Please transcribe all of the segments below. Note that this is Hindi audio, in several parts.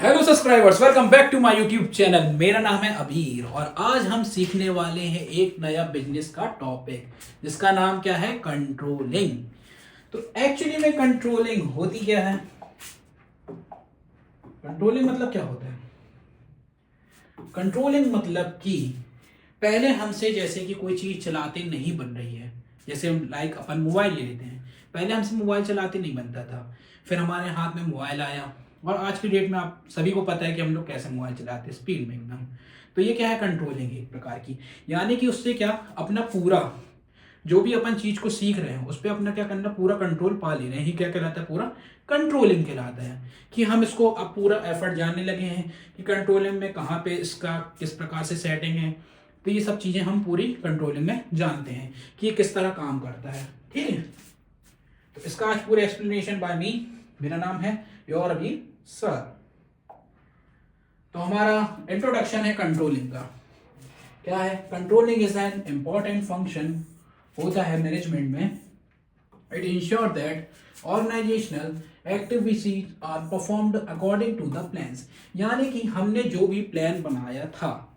Hello subscribers, welcome back to my YouTube channel. मेरा नाम है अबीर और आज हम सीखने वाले हैं एक नया बिजनेस का टॉपिक जिसका नाम क्या है, कंट्रोलिंग। तो एक्चुअली में कंट्रोलिंग होती क्या है? कंट्रोलिंग मतलब क्या होता है? कंट्रोलिंग मतलब कि पहले हमसे जैसे कि कोई चीज चलाते नहीं बन रही है, जैसे लाइक अपन मोबाइल ले लेते हैं। पहले हमसे मोबाइल चलाते नहीं बनता था, फिर हमारे हाथ में मोबाइल आया और आज की डेट में आप सभी को पता है कि हम लोग कैसे मोबाइल चलाते हैं, स्पीड में एकदम। तो ये क्या है, कंट्रोलिंग एक प्रकार की। यानी कि उससे क्या, अपना पूरा जो भी अपन चीज को सीख रहे हैं उस पर अपना क्या करना, पूरा कंट्रोल पा ले रहे हैं, ही क्या कहलाता है, पूरा कंट्रोलिंग कहलाता है। कि हम इसको अब पूरा एफर्ट जानने लगे हैं कि कंट्रोलिंग में कहाँ पे इसका किस प्रकार से सेटिंग है। तो ये सब चीजें हम पूरी कंट्रोलिंग में जानते हैं कि ये किस तरह काम करता है। ठीक है, तो इसका आज पूरे एक्सप्लेनेशन बाय मी। मेरा नाम है योर अभी सर। तो हमारा इंट्रोडक्शन है कंट्रोलिंग का। क्या है controlling? Is an important function, होता है मैनेजमेंट में। It ensure that organisational activities are performed according to the plans. यानी कि हमने जो भी प्लान बनाया था,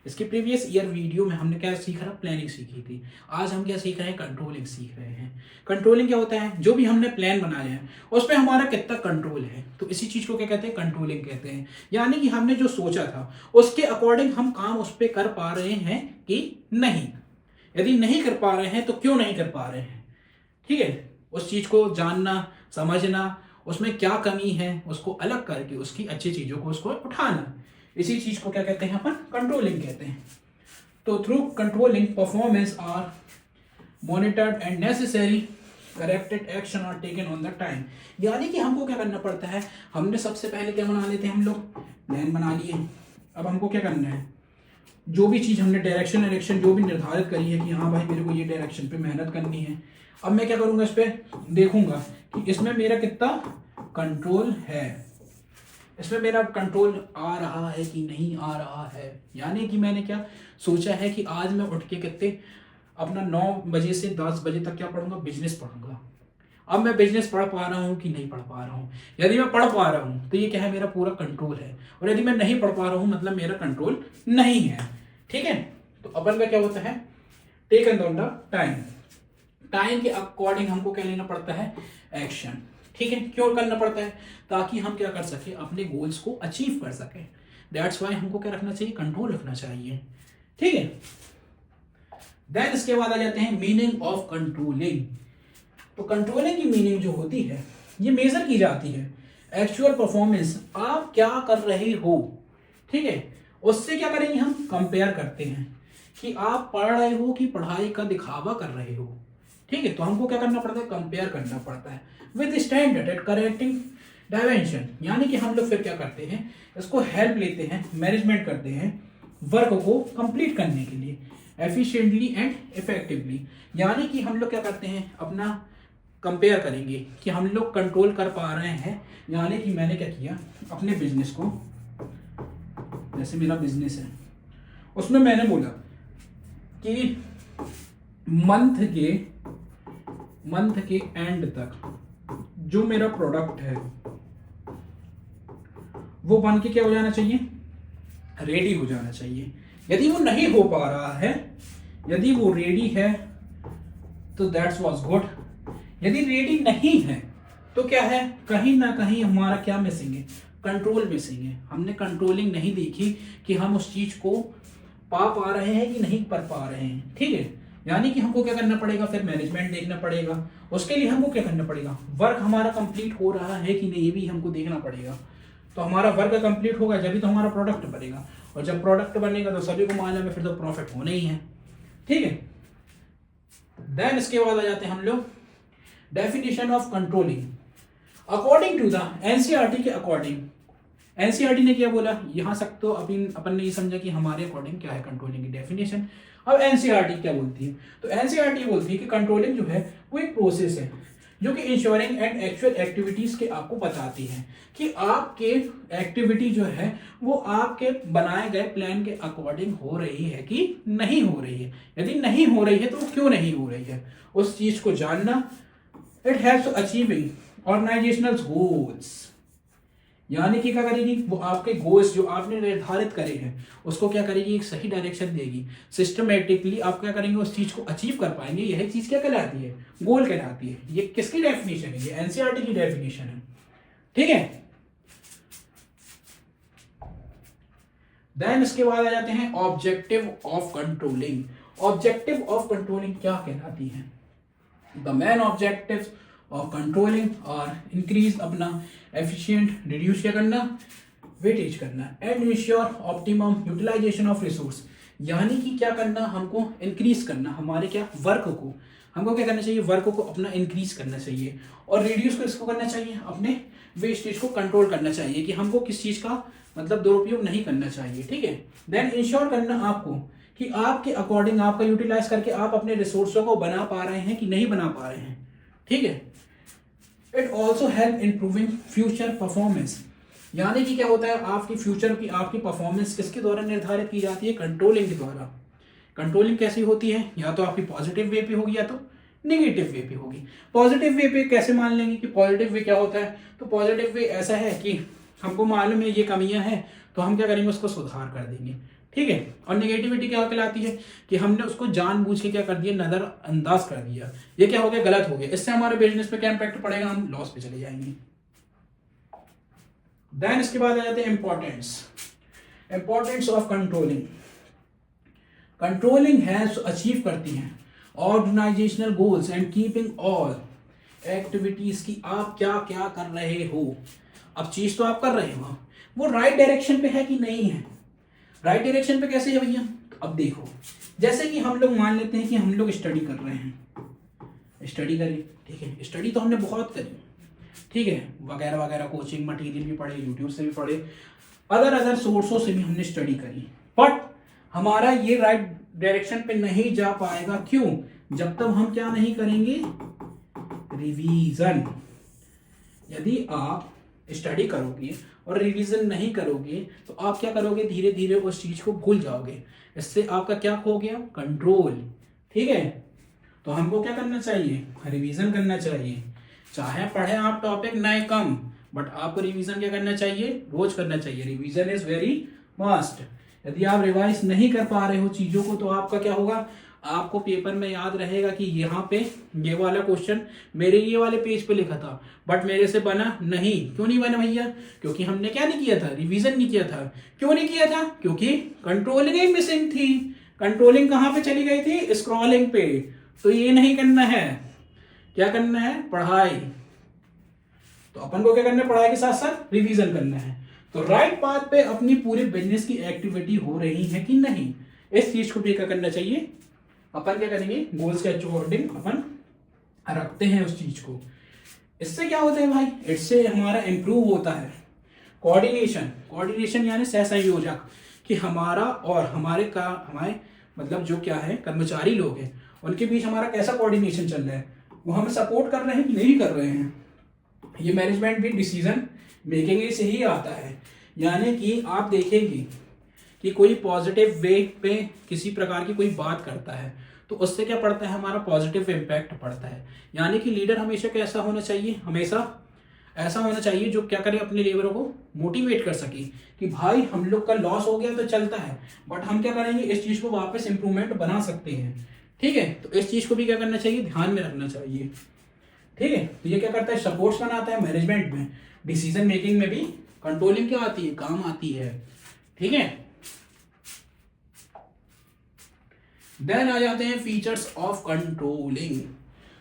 इसके प्रीवियस ईयर वीडियो में हमने क्या सीखा था, प्लानिंग सीखी थी। आज हम क्या सीख रहे हैं, कंट्रोलिंग सीख रहे हैं। कंट्रोलिंग क्या होता है? जो भी हमने प्लान बनाया है उस पर हमारा कितना कंट्रोल है, तो इसी चीज को क्या कहते हैं, कंट्रोलिंग कहते हैं। यानी कि हमने जो सोचा था उसके अकॉर्डिंग हम काम उस पर कर पा रहे हैं कि नहीं। यदि नहीं कर पा रहे हैं तो क्यों नहीं कर पा रहे हैं। ठीक है, उस चीज को जानना, समझना, उसमें क्या कमी है उसको अलग करके उसकी अच्छी चीजों को उसको उठाना, इसी चीज को क्या कहते हैं, अपन कंट्रोलिंग कहते हैं। तो through controlling performance are monitored and necessary corrected action are taken on the time. यानी कि हमको क्या करना पड़ता है, हमने सबसे पहले क्या बना लेते हैं, हम लोग प्लान बना लिए। अब हमको क्या करना है, जो भी चीज हमने डायरेक्शन जो भी निर्धारित करी है कि हाँ भाई मेरे को ये डायरेक्शन पे मेहनत करनी है, अब मैं क्या करूंगा, इस पे देखूंगा कि इसमें मेरा कितना कंट्रोल है, इसमें मेरा कंट्रोल आ रहा है कि नहीं आ रहा है। यानी कि मैंने क्या सोचा है कि आज मैं उठ के कितने अपना 9 बजे से 10 बजे तक क्या पढ़ूंगा, बिजनेस पढ़ूंगा। अब मैं बिजनेस पढ़ पा रहा हूँ कि नहीं पढ़ पा रहा हूँ। यदि मैं पढ़ पा रहा हूँ तो ये क्या है, मेरा पूरा कंट्रोल है। और यदि मैं नहीं पढ़ पा रहा हूँ मतलब मेरा कंट्रोल नहीं है। ठीक है, तो अपन का क्या होता है, taken on the time. Time के अकॉर्डिंग हमको क्या लेना पड़ता है, एक्शन। ठीक है, क्यों करना पड़ता है, ताकि हम क्या कर सके, अपने गोल्स को अचीव कर सके। दैट्स वाई हमको क्या रखना चाहिए, कंट्रोल रखना चाहिए। ठीक है, देन इसके बाद आ जाते हैं मीनिंग ऑफ कंट्रोलिंग। तो कंट्रोलिंग की मीनिंग जो होती है, ये मेजर की जाती है एक्चुअल परफॉर्मेंस, आप क्या कर रहे हो। ठीक है, उससे क्या करेंगे, हम कंपेयर करते हैं कि आप पढ़ रहे हो कि पढ़ाई का दिखावा कर रहे हो। ठीक है, तो हमको क्या करना पड़ता है, कंपेयर करना पड़ता है with standard at correcting dimension. यानी कि हम लोग फिर क्या करते हैं, इसको हेल्प लेते हैं, मैनेजमेंट करते हैं वर्क को कंप्लीट करने के लिए एफिशिएंटली एंड इफेक्टिवली। यानी कि हम लोग क्या करते हैं, अपना कंपेयर करेंगे कि हम लोग कंट्रोल कर पा रहे हैं। यानी कि मैंने क्या किया, अपने बिजनेस को, जैसे मेरा बिजनेस है उसमें मैंने बोला कि मंथ के एंड तक जो मेरा प्रोडक्ट है वो बन के क्या हो जाना चाहिए, रेडी हो जाना चाहिए। यदि वो नहीं हो पा रहा है, यदि वो रेडी है तो दैट्स वाज गुड। यदि रेडी नहीं है तो क्या है, कहीं ना कहीं हमारा क्या मिसिंग है, कंट्रोल मिसिंग है। हमने कंट्रोलिंग नहीं देखी कि हम उस चीज को पा रहे हैं कि नहीं कर पा रहे हैं। ठीक है, यानी कि हमको क्या करना पड़ेगा, फिर मैनेजमेंट देखना पड़ेगा। उसके लिए हमको क्या करना पड़ेगा, वर्क हमारा कंप्लीट हो रहा है कि नहीं, ये भी हमको देखना पड़ेगा। तो हमारा वर्क कंप्लीट होगा जब भी तो हमारा प्रोडक्ट बनेगा, और जब प्रोडक्ट बनेगा तो सभी को मालूम है फिर तो प्रॉफिट होना ही है। ठीक है, देन इसके बाद आ जाते हैं हम लोग definition of controlling according to the NCERT के अकॉर्डिंग। एनसीईआरटी ने क्या बोला, यहां तक तो अपन ने ये समझा कि हमारे अकॉर्डिंग क्या है कंट्रोलिंग की डेफिनेशन। अब एनसीईआरटी क्या बोलती है, तो एनसीईआरटी बोलती है कि कंट्रोलिंग जो है वो एक प्रोसेस है जो कि इंश्योरिंग एंड एक्चुअल एक्टिविटीज के आपको बताती है कि आपके एक्टिविटी जो है वो आपके बनाए गए प्लान के अकॉर्डिंग हो रही है कि नहीं हो रही है। यदि नहीं हो रही है तो वो क्यों नहीं हो रही है, उस चीज को जानना। It helps achieving organisational goals. यानी कि क्या करेगी, वो आपके गोल्स जो आपने निर्धारित करे हैं उसको क्या करेगी, एक सही डायरेक्शन देगी। सिस्टमेटिकली आप क्या करेंगे, उस चीज को अचीव कर पाएंगे। यही चीज क्या कहलाती है, गोल कहलाती है। ये किसकी डेफिनेशन है, ये एनसीईआरटी की डेफिनेशन है, ठीक है। देन इसके बाद आ जाते हैं objective of controlling. Objective of controlling क्या कहलाती है, the main objective of controlling और इंक्रीज अपना एफिशिएंट, रिड्यूस क्या करना, वेटेज करना, and ensure optimum utilisation of resource. यानी कि क्या करना, हमको इंक्रीज करना हमारे क्या वर्क को, हमको क्या करना चाहिए, वर्क को अपना इंक्रीज करना चाहिए, और रिड्यूस को इसको करना चाहिए, अपने वेस्टेज को कंट्रोल करना चाहिए, कि हमको किस चीज का मतलब दुरुपयोग नहीं करना चाहिए, ठीक है। देन इंश्योर करना आपको कि आपके अकॉर्डिंग, आपका यूटिलाइज करके आप अपने रिसोर्सों को बना पा रहे हैं कि नहीं बना पा रहे हैं, ठीक है। It also help improving future performance. यानी कि क्या होता है, आपकी फ्यूचर की आपकी परफॉर्मेंस किसके द्वारा निर्धारित की जाती है, कंट्रोलिंग के द्वारा। कंट्रोलिंग कैसी होती है, या तो आपकी पॉजिटिव वे पे होगी या तो नेगेटिव वे पे होगी। पॉजिटिव वे पे कैसे मान लेंगे कि पॉजिटिव वे क्या होता है, तो पॉजिटिव वे ऐसा है कि हमको मालूम है ये कमियां हैं, तो हम क्या करेंगे, उसको सुधार कर देंगे, ठीक है। और नेगेटिविटी क्या कहलाती है कि हमने उसको जानबूझ के क्या कर दिया, नजरअंदाज कर दिया, ये क्या हो गया, गलत हो गया। इससे हमारे बिजनेस पे क्या इंपैक्ट पड़ेगा, हम लॉस पे चले जाएंगे। देन इसके बाद आ जाते हैं importance of controlling. Controlling has achieve करती हैं organisational goals and keeping all activities की आप क्या क्या कर रहे हो। अब चीज तो आप कर रहे हो, वो राइट डायरेक्शन पे है कि नहीं है। राइट डायरेक्शन पे कैसे है भैया, तो अब देखो, जैसे कि हम लोग मान लेते हैं कि हम लोग स्टडी कर रहे हैं, स्टडी करें, ठीक है, स्टडी तो हमने बहुत करी, ठीक है, वगैरह वगैरह, कोचिंग मटेरियल भी पढ़े, यूट्यूब से भी पढ़े, अदर सोर्सों से भी हमने स्टडी करी, बट हमारा ये राइट डायरेक्शन पे नहीं जा पाएगा। क्यों, जब तक हम क्या नहीं करेंगे, रिवीजन। यदि आप स्टडी करोगे और रिवीजन नहीं करोगे तो आप क्या करोगे, धीरे धीरे उस चीज को भूल जाओगे। इससे आपका क्या खो गया, कंट्रोल, ठीक है। तो हमको क्या करना चाहिए, रिवीजन करना चाहिए। चाहे पढ़े आप टॉपिक नए कम, बट आपको रिवीजन क्या करना चाहिए, रोज करना चाहिए। Revision is very must. यदि आप रिवाइज नहीं कर पा रहे हो चीजों को, तो आपका क्या होगा, आपको पेपर में याद रहेगा कि यहाँ पे ये वाला क्वेश्चन मेरे ये वाले पेज पे लिखा था, बट मेरे से बना नहीं। क्यों नहीं बना भैया, क्योंकि हमने क्या नहीं किया था, रिवीजन नहीं किया था। क्यों नहीं किया था, क्योंकि कंट्रोलिंग ही मिसिंग थी। कंट्रोलिंग कहाँ पे चली गई थी, स्क्रॉलिंग पे। तो ये नहीं करना है, क्या करना है, पढ़ाई। तो अपन को क्या करना है, पढ़ाई के साथ साथ रिवीजन करना है। तो राइट पाथ पे अपनी पूरी बिजनेस की एक्टिविटी हो रही है कि नहीं, इस चीज को भी क्या करना चाहिए, अपन क्या करेंगे, गोल्स के अकॉर्डिंग अपन रखते हैं उस चीज को। इससे क्या होता है भाई, इससे हमारा इंप्रूव होता है कोऑर्डिनेशन यानी सहसंयोजक, कि हमारा और हमारे मतलब जो क्या है कर्मचारी लोग हैं उनके बीच हमारा कैसा कोऑर्डिनेशन चल रहा है, वो हमें सपोर्ट कर रहे हैं कि नहीं कर रहे हैं। ये मैनेजमेंट भी डिसीजन मेकिंग से ही आता है। यानी कि आप देखेंगे कि कोई पॉजिटिव वे पे किसी प्रकार की कोई बात करता है तो उससे क्या पड़ता है, हमारा पॉजिटिव इम्पैक्ट पड़ता है। यानी कि लीडर हमेशा कैसा होना चाहिए, हमेशा ऐसा होना चाहिए जो क्या करे, अपने लेबरों को मोटिवेट कर सके कि भाई हम लोग का लॉस हो गया तो चलता है, बट हम क्या करेंगे, इस चीज को वापस इंप्रूवमेंट बना सकते हैं, ठीक है। तो इस चीज को भी क्या करना चाहिए, ध्यान में रखना चाहिए, ठीक है। तो ये क्या करता है, सपोर्ट्स बनाता है मैनेजमेंट में, डिसीजन मेकिंग में भी कंट्रोलिंग क्या आती है, काम आती है, ठीक है। देन आ जाते हैं फीचर्स ऑफ कंट्रोलिंग।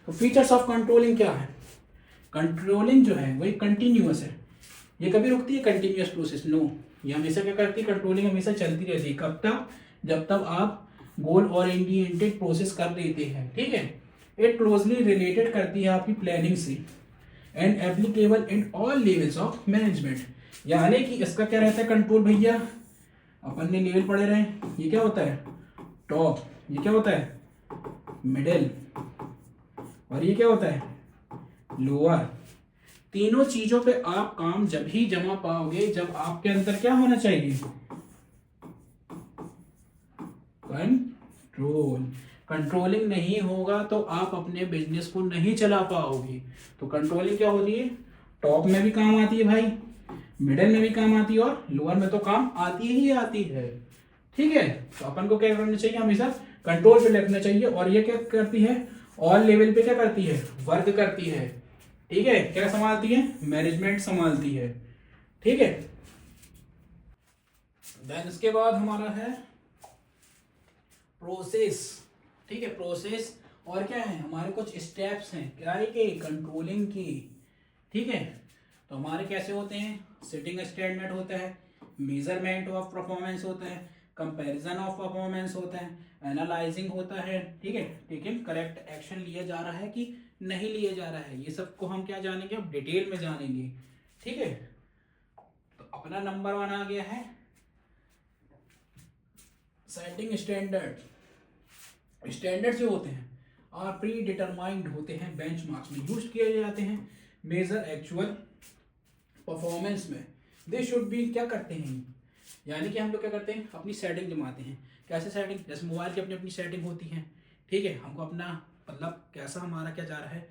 तो फीचर्स ऑफ कंट्रोलिंग क्या है, कंट्रोलिंग जो है वही कंटिन्यूअस है, ये कभी रुकती है कंटिन्यूअस प्रोसेस, नो। ये हमेशा क्या करती है, कंट्रोलिंग हमेशा चलती रहती है। कब तक, जब तक आप गोल ओरिएंटेड प्रोसेस कर लेते हैं, ठीक है। इट क्लोजली रिलेटेड करती है आपकी प्लानिंग से and applicable in all levels of management. यानी कि इसका क्या रहता है कंट्रोल भैया, अपन ने लेवल पढ़े रहे, ये क्या होता है टॉप, ये क्या होता है मिडिल, और ये क्या होता है लोअर। तीनों चीजों पे आप काम जब ही जमा पाओगे जब आपके अंदर क्या होना चाहिए, कंट्रोल। कंट्रोलिंग नहीं होगा तो आप अपने बिजनेस को नहीं चला पाओगे। तो कंट्रोलिंग क्या होती है, टॉप में भी काम आती है भाई, मिडिल में भी काम आती है और लोअर में तो काम आती ही आती है। ठीक है, तो अपन को क्या करना चाहिए, हमेशा कंट्रोल पे रखना चाहिए। और ये क्या करती है, ऑल लेवल पे क्या करती है, वर्क करती है। ठीक है, क्या संभालती है, मैनेजमेंट संभालती है। ठीक है, देन इसके बाद हमारा है प्रोसेस। ठीक है, प्रोसेस और क्या है, हमारे कुछ स्टेप्स हैं क्या है कि कंट्रोलिंग की। ठीक है, तो हमारे कैसे होते हैं, सेटिंग स्टैंडर्ड होता है, मेजरमेंट ऑफ परफॉर्मेंस होता है, कंपैरिजन ऑफ परफॉर्मेंस होता है, एनालाइजिंग होता है। ठीक है, टेकिंग करेक्ट एक्शन लिया जा रहा है कि नहीं लिया जा रहा है, ये सबको हम क्या जानेंगे, अब डिटेल में जानेंगे। ठीक है, तो अपना नंबर 1 आ गया है सेटिंग स्टैंडर्ड। स्टैंडर्ड जो होते हैं आर प्री डिटरमाइंड होते हैं, बेंचमार्क्स में यूज किए जाते हैं, मेजर एक्चुअल परफॉर्मेंस में। दे शुड बी क्या करते हैं, यानी कि हम लोग क्या करते हैं, अपनी सेटिंग जमाते हैं। कैसे सेटिंग, जैसे मोबाइल की अपनी अपनी सेटिंग होती है। ठीक है, हमको अपना मतलब कैसा हमारा क्या जा रहा है,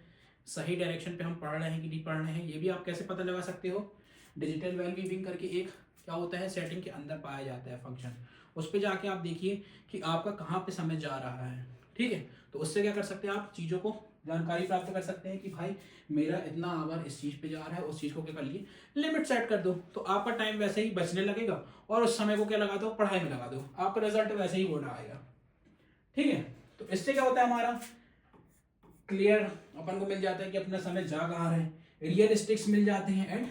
सही डायरेक्शन पे हम पढ़ रहे हैं कि नहीं पढ़ रहे हैं, ये भी आप कैसे पता लगा सकते हो। डिजिटल वेलबीइंग करके एक क्या होता है, सेटिंग के अंदर पाया जाता है फंक्शन, उस पर जाके आप देखिए कि आपका कहाँ पे समय जा रहा है। ठीक है, तो उससे क्या कर सकते हैं, आप चीज़ों को जानकारी प्राप्त कर सकते हैं कि भाई मेरा इतना आवर इस चीज़ पे जा रहा है, उस चीज़ को क्या कर लिए, लिमिट सेट कर दो, तो आपका टाइम वैसे ही बचने लगेगा और उस समय को क्या लगा दो, पढ़ाई में लगा दो, आपका रिजल्ट वैसे ही बोला आएगा। ठीक है, तो इससे क्या होता है, हमारा क्लियर अपन को मिल जाता है कि अपना समय जा कहाँ रहे, रियलिस्टिक्स मिल जाते हैं एंड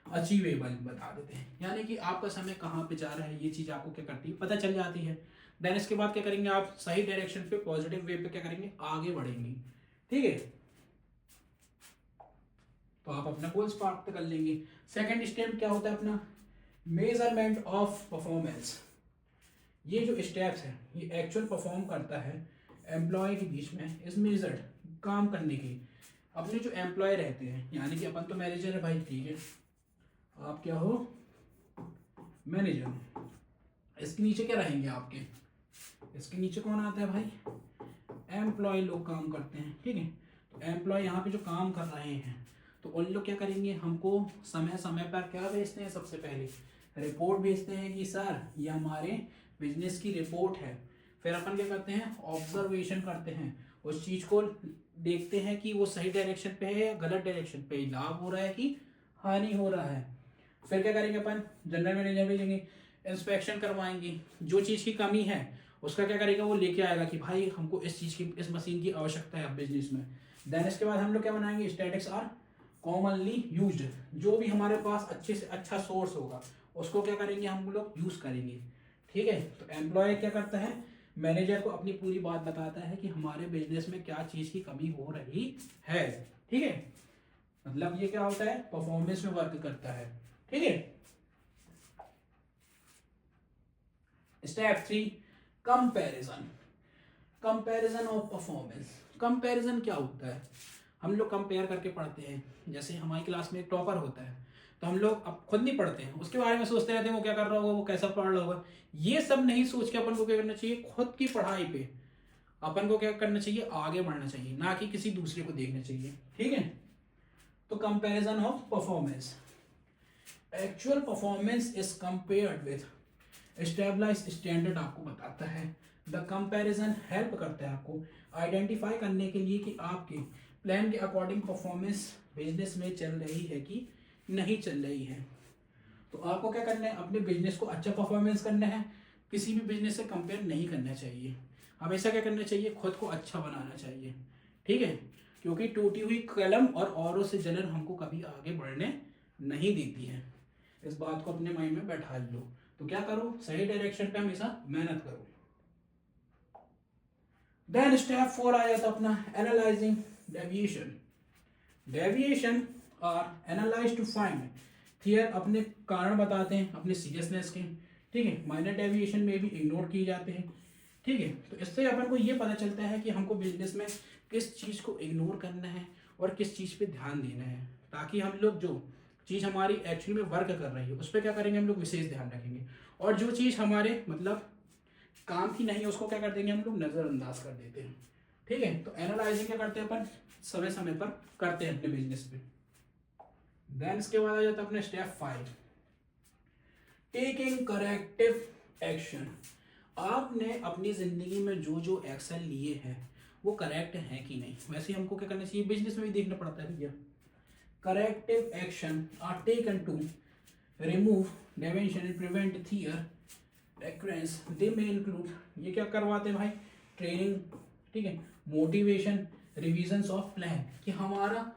अचीवेबल बता देते हैं, यानी कि आपका समय कहाँ पे जा रहा है, ये चीज़ आपको क्या करती है, पता चल जाती है। देन इसके बाद क्या करेंगे, आप सही डायरेक्शन पे पॉजिटिव वे पे क्या करेंगे, आगे बढ़ेंगे। ठीक है, तो आप अपना गोल्स प्राप्त कर लेंगे। सेकंड स्टेप क्या होता है अपना, मेजरमेंट ऑफ परफॉर्मेंस। ये जो स्टेप्स है ये एक्चुअल परफॉर्म करता है एम्प्लॉय के बीच में, इज मेजर्ड काम करने की। अपने जो एम्प्लॉय रहते हैं, यानी कि अपन तो मैनेजर है भाई, ठीक है, आप क्या हो, मैनेजर। इसके नीचे क्या रहेंगे आपके, इसके नीचे कौन आता है भाई, एम्प्लॉय लोग काम करते हैं। ठीक है, तो एम्प्लॉय यहाँ पे जो काम कर रहे हैं, तो उन लोग क्या करेंगे, हमको समय समय पर क्या भेजते हैं, सबसे पहले रिपोर्ट भेजते हैं कि सर ये हमारे बिजनेस की रिपोर्ट है। फिर अपन क्या करते हैं, ऑब्जर्वेशन करते हैं, उस चीज़ को देखते हैं कि वो सही डायरेक्शन पे है या गलत डायरेक्शन पे, लाभ हो रहा है कि हानि हो रहा है। फिर क्या करेंगे अपन, जनरल मैनेजर भेजेंगे, इंस्पेक्शन करवाएंगे, जो चीज़ की कमी है उसका क्या करेगा, वो लेके आएगा कि भाई हमको इस चीज़ की, इस मशीन की आवश्यकता है बिजनेस में। देन इसके बाद हम लोग क्या बनाएंगे, स्टैटिक्स आर कॉमनली यूज्ड, जो भी हमारे पास अच्छे से अच्छा सोर्स होगा उसको क्या करेंगे, हम लोग यूज़ करेंगे। ठीक है, तो एम्प्लॉय क्या करता है, मैनेजर को अपनी पूरी बात बताता है कि हमारे बिजनेस में क्या चीज़ की कमी हो रही है। ठीक है, मतलब ये क्या होता है, परफॉर्मेंस में वर्क करता है। ठीक है, step 3 comparison. Comparison of performance. Comparison क्या होता है, हम लोग कंपेयर करके पढ़ते हैं। जैसे हमारी क्लास में एक टॉपर होता है, तो हम लोग अब खुद नहीं पढ़ते हैं, उसके बारे में सोचते रहते हैं वो क्या कर रहा होगा, वो कैसा पढ़ रहा होगा। ये सब नहीं सोच के अपन को क्या करना चाहिए, खुद की पढ़ाई पे अपन को क्या करना चाहिए, आगे बढ़ना चाहिए, ना कि किसी दूसरे को देखना चाहिए। ठीक है, तो comparison of performance, actual performance is compared with stabilise standard आपको बताता है। द कंपैरिजन हेल्प करता है आपको आइडेंटिफाई करने के लिए कि आपके प्लान के अकॉर्डिंग परफॉर्मेंस बिजनेस में चल रही है कि नहीं चल रही है। तो आपको क्या करना है, अपने बिजनेस को अच्छा परफॉर्मेंस करना है, किसी भी बिजनेस से कंपेयर नहीं करना चाहिए। हमेशा क्या करना चाहिए, खुद को अच्छा बनाना चाहिए। ठीक है, क्योंकि टूटी हुई कलम और औरों से जलन हमको कभी आगे बढ़ने नहीं देती है। इस बात को अपने माइंड में बैठा लो। तो क्या करो, सही डायरेक्शन पे हमेशा मेहनत करो। देन स्टेप 4 आ जाता अपना analysing deviation. Deviation are analyse to find, their अपने कारण बताते हैं अपने सीरियसनेस के। ठीक है, माइनर डेविएशन में भी इग्नोर किए जाते हैं। ठीक है, तो इससे अपन को ये पता चलता है कि हमको बिजनेस में किस चीज़ को इग्नोर करना है और किस चीज़ पे ध्यान देना है, ताकि हम लोग जो चीज़ हमारी एक्चुअली में वर्क कर रही है उस पर क्या करेंगे, हम लोग विशेष ध्यान रखेंगे, और जो चीज़ हमारे मतलब काम की नहीं है उसको क्या कर देंगे, हम लोग नज़रअंदाज कर देते हैं। ठीक है, तो एनालाइजिंग क्या करते हैं अपन, समय समय पर करते हैं अपने बिजनेस पे। देन इसके बाद आ जाता है अपने स्टेप 5 टेकिंग करेक्टिव एक्शन, आपने अपनी जिंदगी में जो जो एक्शन लिए हैं वो करेक्ट है कि नहीं। वैसे हमको क्या करना चाहिए, बिजनेस में भी देखना पड़ता है भैया। Corrective action are taken to remove deviation and prevent their recurrence, they may include, ये क्या करवाते हैं भाई, ट्रेनिंग, ठीक है, मोटिवेशन, रिविजन्स ऑफ प्लान, कि हमारा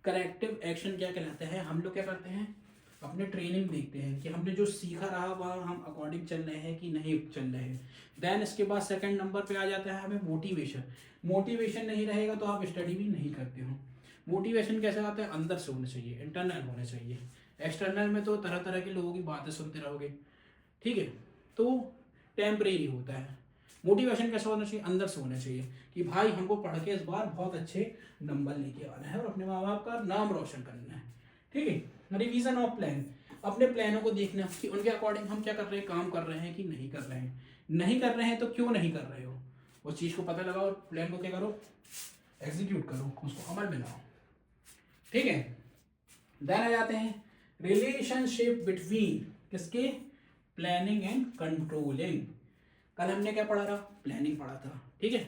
करेक्टिव एक्शन क्या कहलाता है। हम लोग क्या करते हैं, अपने ट्रेनिंग देखते हैं कि हमने जो सीखा रहा वह हम अकॉर्डिंग चल रहे हैं कि नहीं चल रहे हैं। देन इसके बाद सेकंड नंबर पे आ जाता है हमें मोटिवेशन। मोटिवेशन नहीं रहेगा तो आप स्टडी भी नहीं करते हो। मोटिवेशन कैसे आता है, अंदर से होना चाहिए, इंटरनल होना चाहिए। एक्सटर्नल में तो तरह तरह के लोगों की बातें सुनते रहोगे, ठीक है, तो टेम्परेरी होता है। मोटिवेशन कैसा होना चाहिए, अंदर से होना चाहिए कि भाई हमको पढ़ के इस बार बहुत अच्छे नंबर लेके आना है और अपने माँ बाप का नाम रोशन करना है, ठीक है। रिवीजन ऑफ प्लान, अपने प्लानों को देखना कि उनके अकॉर्डिंग हम क्या कर रहे हैं, काम कर रहे हैं कि नहीं कर रहे हैं। नहीं कर रहे हैं तो क्यों नहीं कर रहे हो, उस चीज़ को पता लगाओ और प्लान को क्या करो, एग्जीक्यूट करो, उसको अमल में लाओ, ठीक है। देन आ जाते हैं रिलेशनशिप बिटवीन किसके, प्लानिंग एंड कंट्रोलिंग। कल हमने क्या पढ़ा था, प्लानिंग पढ़ा था, ठीक है।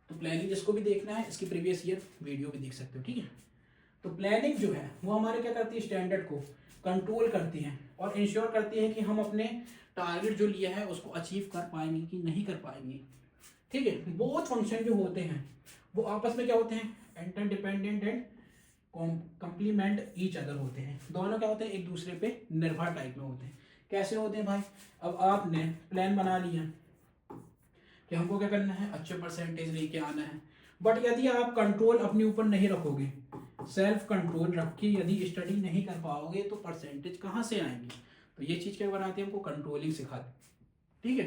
तो प्लानिंग जिसको भी देखना है इसकी प्रीवियस ईयर वीडियो भी देख सकते हो, ठीक है। तो प्लानिंग जो है वो हमारे क्या करती है, स्टैंडर्ड को कंट्रोल करती है और इंश्योर करती है कि हम अपने टारगेट जो लिया है उसको अचीव कर पाएंगे कि नहीं कर पाएंगे, ठीक है। बहुत फंक्शन जो होते हैं वो आपस में क्या होते हैं, interdependent and complement each other होते हैं। दोनों क्या होते हैं, एक दूसरे पे निर्भर टाइप में होते हैं। कैसे होते हैं भाई, अब आपने प्लान बना लिया कि हमको क्या करना है, अच्छे परसेंटेज लेके आना है, बट यदि आप कंट्रोल अपने ऊपर नहीं रखोगे, सेल्फ कंट्रोल रख के यदि स्टडी नहीं कर पाओगे तो परसेंटेज कहाँ से आएंगे। तो ये चीज़ क्या बनाती है, हमको कंट्रोलिंग सिखाती, ठीक है।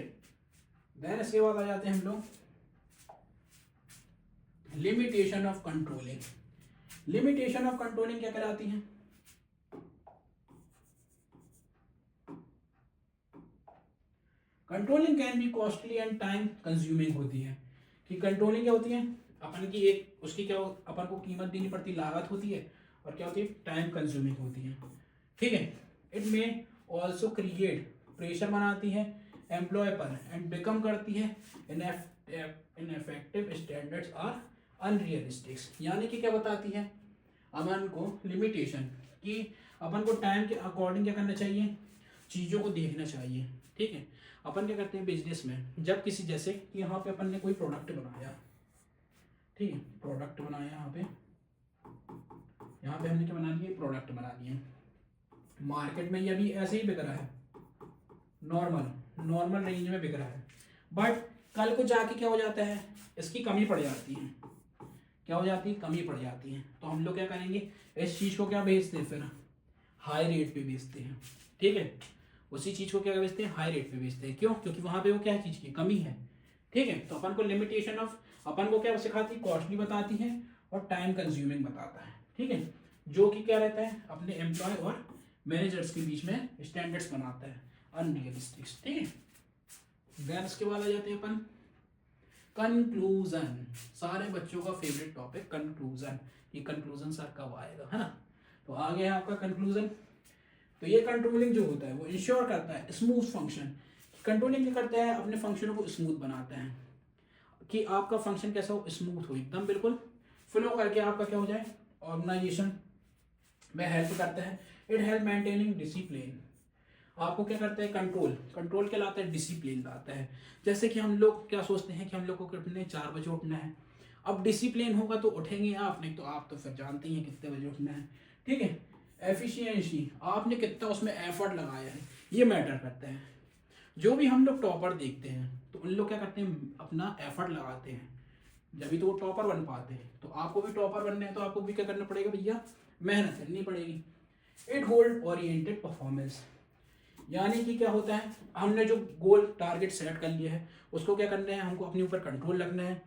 देन इसके बाद आ जाते हैं हम लोग limitation of controlling. Limitation of controlling क्या कहलाती है, controlling can be costly and time consuming होती है। कि कंट्रोलिंग क्या होती है, अपन की एक उसकी क्या अपन को कीमत देनी पड़ती, लागत होती है, और क्या होती है, टाइम कंज्यूमिंग होती है, ठीक है। इट में ऑल्सो क्रिएट प्रेशर बनाती है एम्प्लॉय पर एंड बिकम करती है इनफेक्टिव स्टैंडर्ड्स आर अनरियलिस्टिक। यानी कि क्या बताती है अपन को लिमिटेशन, कि अपन को टाइम के अकॉर्डिंग क्या करना चाहिए, चीज़ों को देखना चाहिए, ठीक है। अपन क्या करते हैं बिजनेस में, जब किसी जैसे कि यहाँ पे अपन ने कोई प्रोडक्ट बनाया, ठीक है, प्रोडक्ट बनाया यहाँ पे हमने क्या बना लिया, प्रोडक्ट बना लिए, मार्केट में ये अभी ऐसे ही बिक रहा है, नॉर्मल रेंज में बिक रहा है, बट कल को जाके क्या हो जाता है, इसकी कमी पड़ जाती है, क्या हो जाती है, कमी पड़ जाती है। तो हम लोग क्या करेंगे, इस चीज़ को क्या बेचते हैं, फिर हाई रेट पे बेचते हैं, ठीक है। उसी चीज़ को क्या बेचते हैं, हाई रेट पे बेचते हैं, क्यों, क्योंकि वहाँ पे वो क्या चीज़ की कमी है, ठीक है। तो अपन को लिमिटेशन ऑफ, अपन को क्या सिखाती है, कॉस्टली बताती है और टाइम कंज्यूमिंग बताता है, ठीक है। जो कि क्या रहता है, अपने एम्प्लॉय और मैनेजर्स के बीच में स्टैंडर्ड्स बनाता है अनरियलिस्टिक, ठीक है। देन इसके बाद आ जाते हैं अपन कंक्लूजन, सारे बच्चों का फेवरेट टॉपिक कंक्लूजन, ये कंक्लूजन सर कब आएगा, है ना। तो आ गया है आपका कंक्लूजन। तो ये कंट्रोलिंग जो होता है वो इंश्योर करता है स्मूथ फंक्शन। कंट्रोलिंग क्या करता है, अपने फंक्शनों को स्मूथ बनाता है कि आपका फंक्शन कैसा हो, स्मूथ हो, एकदम बिल्कुल फ्लो करके आपका क्या हो जाए, ऑर्गेनाइजेशन में हेल्प करता है। इट हेल्प मेंटेनिंग डिसिप्लिन, आपको क्या करता है, कंट्रोल क्या लाता है, डिसिप्लिन लाता है। जैसे कि हम लोग क्या सोचते हैं कि हम लोग को कितने 4 बजे उठना है, अब डिसिप्लिन होगा तो उठेंगे आप, नहीं तो आप तो फिर जानते ही हैं कितने बजे उठना है, ठीक है। एफिशिएंसी, आपने कितना उसमें एफर्ट लगाया है, ये मैटर करता है। जो भी हम लोग टॉपर देखते हैं तो उन लोग क्या करते हैं, अपना एफर्ट लगाते हैं, जब तो वो टॉपर बन पाते हैं। तो आपको भी टॉपर बनना है तो आपको भी क्या करना पड़ेगा भैया, मेहनत करनी पड़ेगी। इट गोल ओरिएंटेड परफॉर्मेंस, यानी कि क्या होता है, हमने जो गोल टारगेट सेट कर लिया है उसको क्या करना है, हमको अपने ऊपर कंट्रोल रखना है,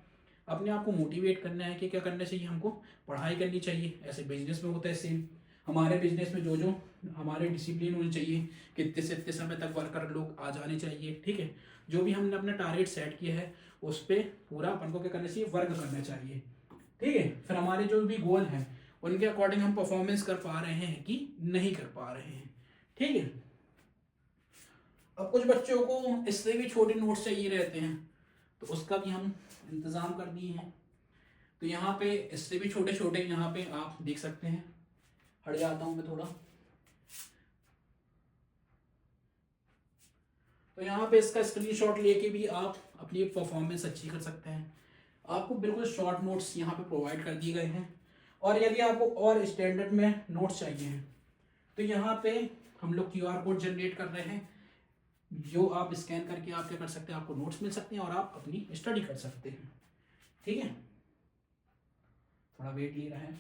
अपने आप को मोटिवेट करना है कि क्या करना चाहिए, हमको पढ़ाई करनी चाहिए। ऐसे बिजनेस में होता है सेम, हमारे बिजनेस में जो हमारे डिसिप्लिन होनी चाहिए, कितने से इतने समय तक वर्कर लोग आ जाने चाहिए, ठीक है। जो भी हमने अपना टारगेट सेट किया है उस पर पूरा अपन को क्या करना चाहिए, वर्क करना चाहिए, ठीक है। फिर हमारे जो भी गोल हैं उनके अकॉर्डिंग हम परफॉर्मेंस कर पा रहे हैं कि नहीं कर पा रहे हैं, ठीक है। अब कुछ बच्चों को इससे भी छोटे नोट्स चाहिए रहते हैं, तो उसका भी हम इंतज़ाम कर दिए हैं। तो यहाँ पे इससे भी छोटे छोटे यहाँ पे आप देख सकते हैं। हट जाता हूँ मैं थोड़ा। तो यहाँ पे इसका स्क्रीनशॉट लेके भी आप अपनी परफॉर्मेंस अच्छी कर सकते हैं। आपको बिल्कुल शॉर्ट नोट्स यहाँ पे प्रोवाइड कर दिए गए हैं। और यदि आपको और स्टैंडर्ड में नोट्स चाहिए हैं तो यहाँ पे हम लोग QR कोड जनरेट कर रहे हैं, जो आप स्कैन करके आप क्या कर सकते हैं, आपको नोट्स मिल सकते हैं और आप अपनी स्टडी कर सकते हैं। ठीक है, थोड़ा वेट ले रहा है।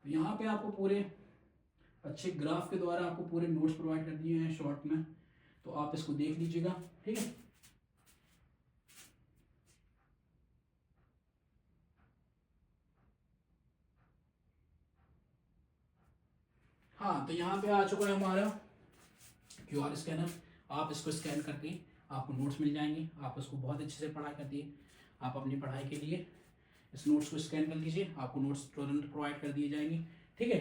तो यहाँ पे आपको पूरे अच्छे ग्राफ के द्वारा आपको पूरे नोट्स प्रोवाइड कर दिए हैं शॉर्ट में, तो आप इसको देख लीजिएगा। ठीक है, हाँ, तो यहाँ पे आ चुका है हमारा QR स्कैनर। आप इसको स्कैन करके आपको नोट्स मिल जाएंगे। आप उसको बहुत अच्छे से पढ़ाई करती आप अपनी पढ़ाई के लिए इस नोट्स को स्कैन कर लीजिए, आपको नोट्स तुरंत प्रोवाइड कर दिए जाएंगे। ठीक है,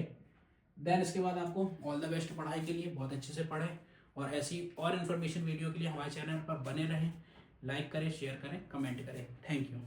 देन इसके बाद आपको ऑल द बेस्ट पढ़ाई के लिए, बहुत अच्छे से पढ़ें और ऐसी और इन्फॉर्मेशन वीडियो के लिए हमारे चैनल पर बने रहें। लाइक करें, शेयर करें, कमेंट करें। Thank you.